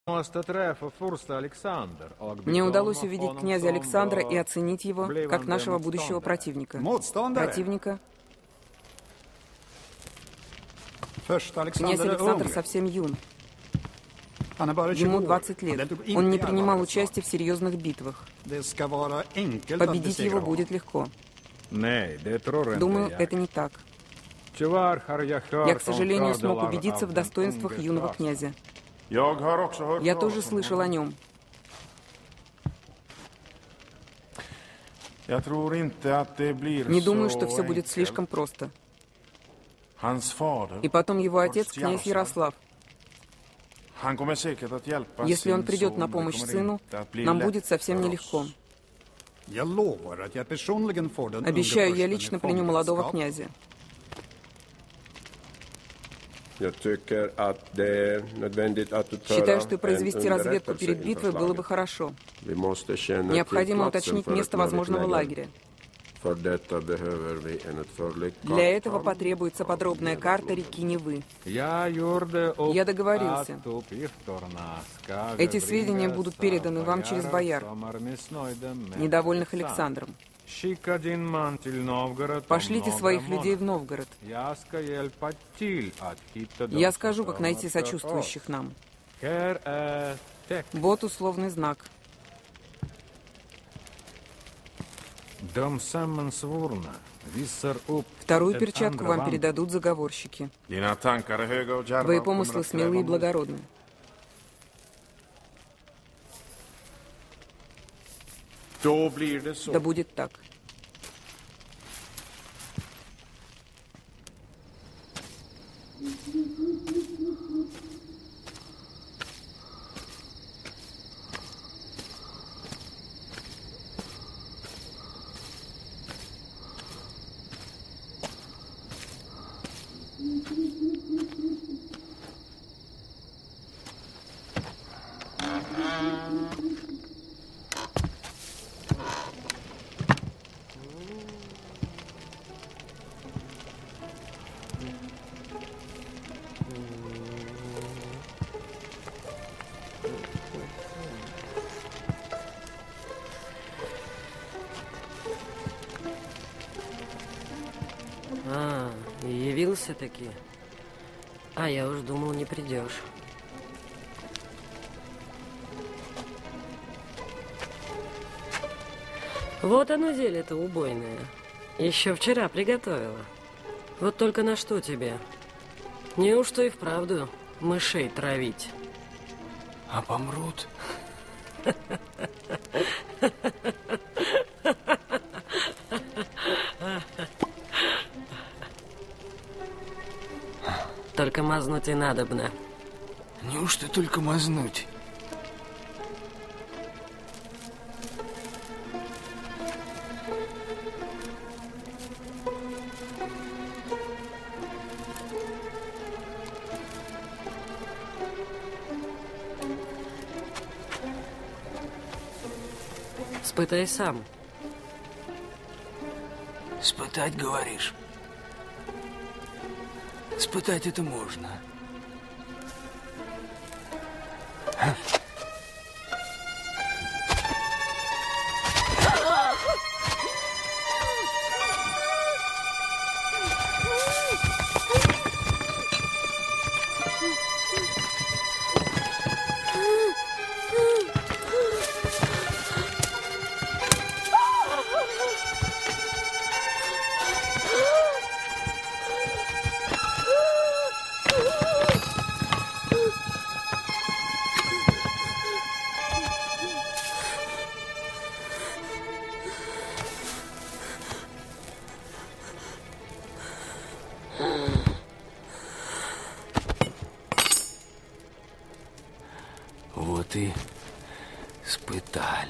Мне удалось увидеть князя Александра и оценить его как нашего будущего противника. Противника. Князь Александр совсем юн. Ему 20 лет. Он не принимал участия в серьезных битвах. Победить его будет легко. Думаю, это не так. Я, к сожалению, смог убедиться в достоинствах юного князя. Я тоже слышал о нем. Не думаю, что все будет слишком просто. И потом его отец, князь Ярослав. Если он придет на помощь сыну, нам будет совсем нелегко. Обещаю, я лично пленю молодого князя. Считаю, что произвести разведку перед битвой было бы хорошо. Необходимо уточнить место возможного лагеря. Для этого потребуется подробная карта реки Невы. Я договорился. Эти сведения будут переданы вам через бояр, недовольных Александром. Пошлите своих людей в Новгород. Я скажу, как найти сочувствующих нам. Вот условный знак. Вторую перчатку вам передадут заговорщики. Твои помыслы смелые и благородны. Да будет так. Явился-таки. А я уж думал, не придешь. Вот оно зелье-то убойное. Еще вчера приготовила. Вот только на что тебе? Неужто и вправду мышей травить? А помрут? Только мазнуть и надобно. Неужто только мазнуть? Спытай сам. Спытать, говоришь? Спытать это можно. Вот и спытали.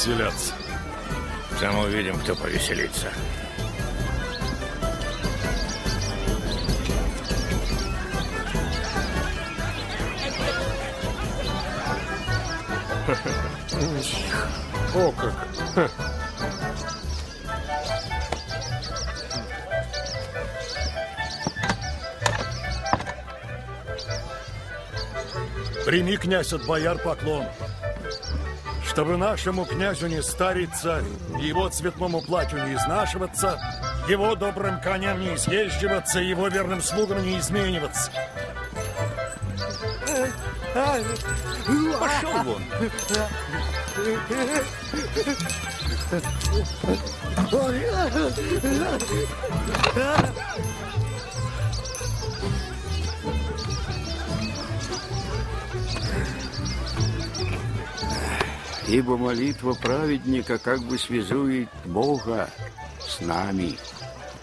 повеселятся. Там увидим, кто повеселится. О, как. Прими, князь, от бояр поклон, чтобы нашему князю не стариться, его цветному платью не изнашиваться, его добрым коням не изъезживаться, его верным слугам не измениваться. Пошел вон! Ибо молитва праведника как бы связует Бога с нами,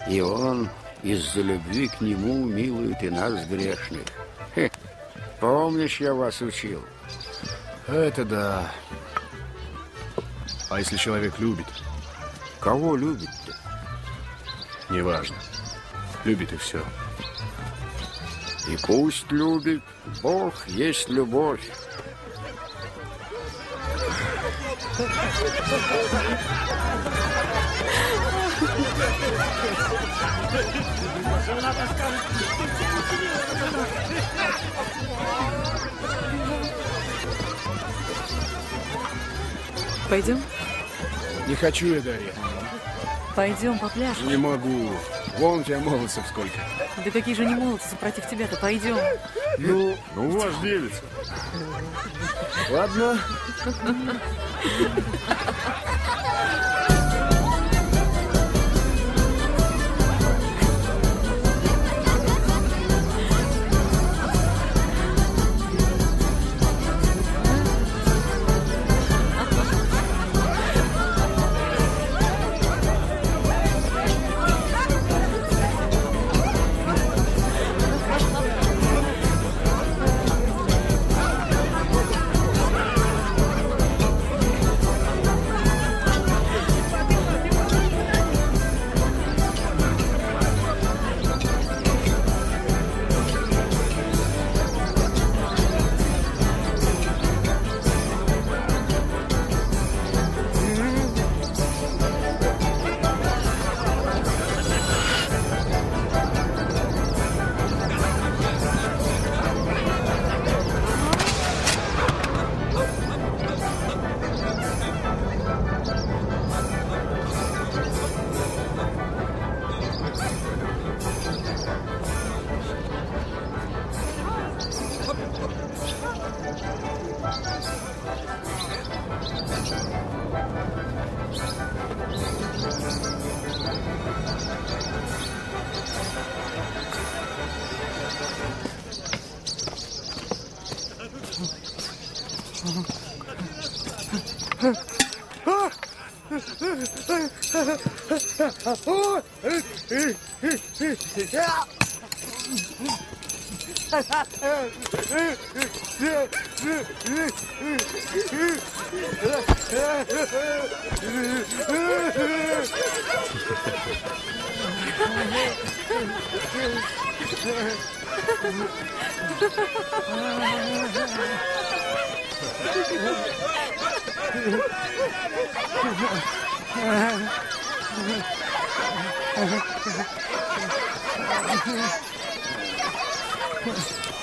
и Он из-за любви к Нему милует и нас, грешных. Помнишь, я вас учил? Это да. А если человек любит? Кого любит-то? Неважно. Любит и все. И пусть любит. Бог есть любовь. Пойдем? Не хочу я, Дарья. Пойдем попляшем. Не могу. Вон у тебя молодцев сколько. Да какие же не молодцы против тебя-то, пойдем. Ну, у вас девица. Ладно.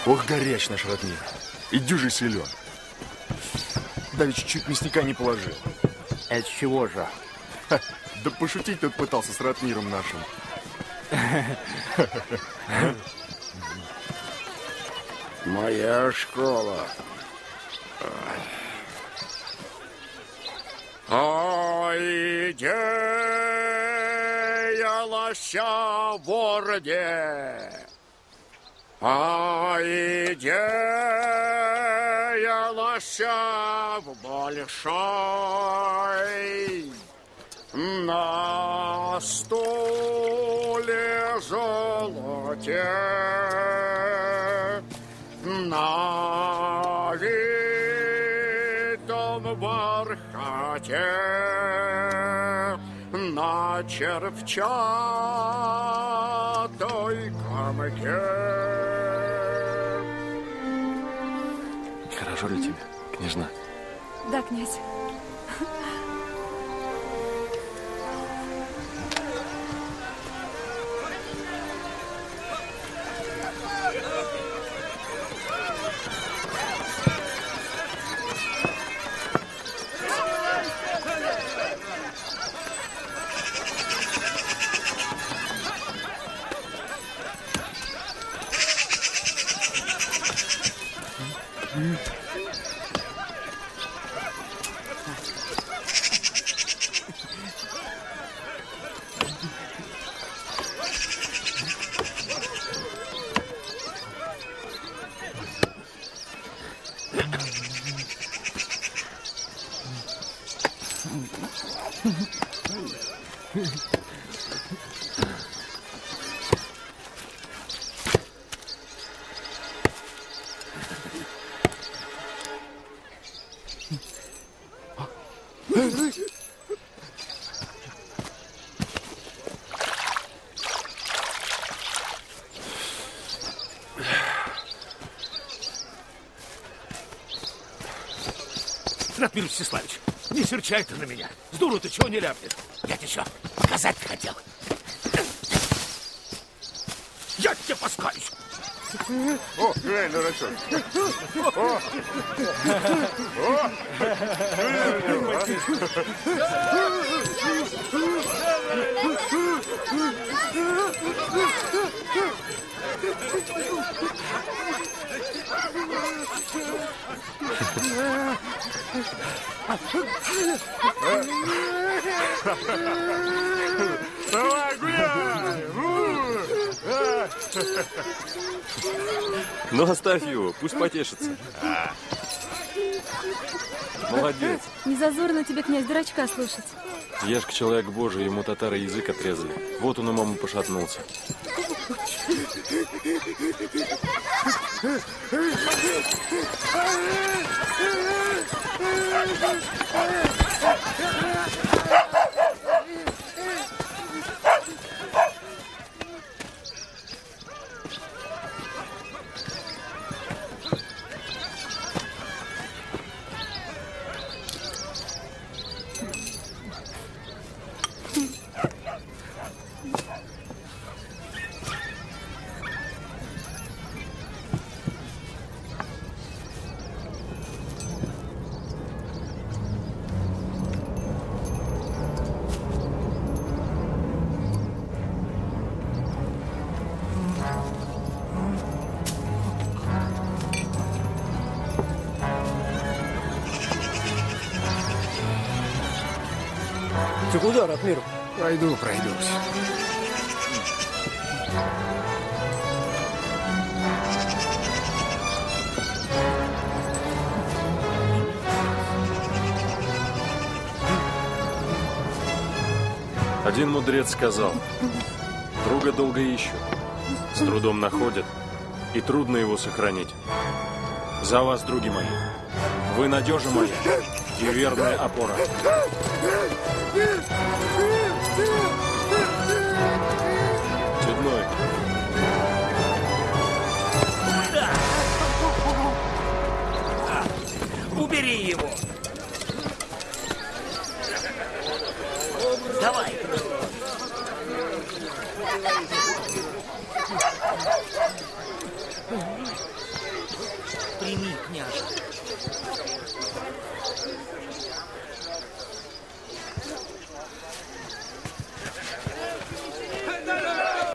Ох, горяч наш Ратмир. И дюжий силен. Да ведь чуть мясника не положил. Это чего же? Ха, да пошутить тут пытался с Ратмиром нашим. Моя школа. Ой, деялася в Орде. Ой, деялася в большой. На столе золоте, на витом бархате охоте на червчатой камыке. Хорошо ли тебе, княжна? Да, князь. Ратмир Мстиславич, не серчай ты на меня. С дуру ты чего не ляпнешь? Я тебе что, показать хотел? Я тебе поскаюсь. О, глянь, дурачок. О! Давай, гуляй! Ну, оставь его, пусть потешится. Молодец. Не зазорно тебе, князь, дурачка слушать. Яшка человек божий, ему татары язык отрезали. Вот он и маму пошатнулся. Ты куда, Ратмир? Пройдусь. Один мудрец сказал: друга долго ищут, с трудом находят, и трудно его сохранить. За вас, други мои, вы надежа моя и верная опора. Чудной. Убери его! Давай!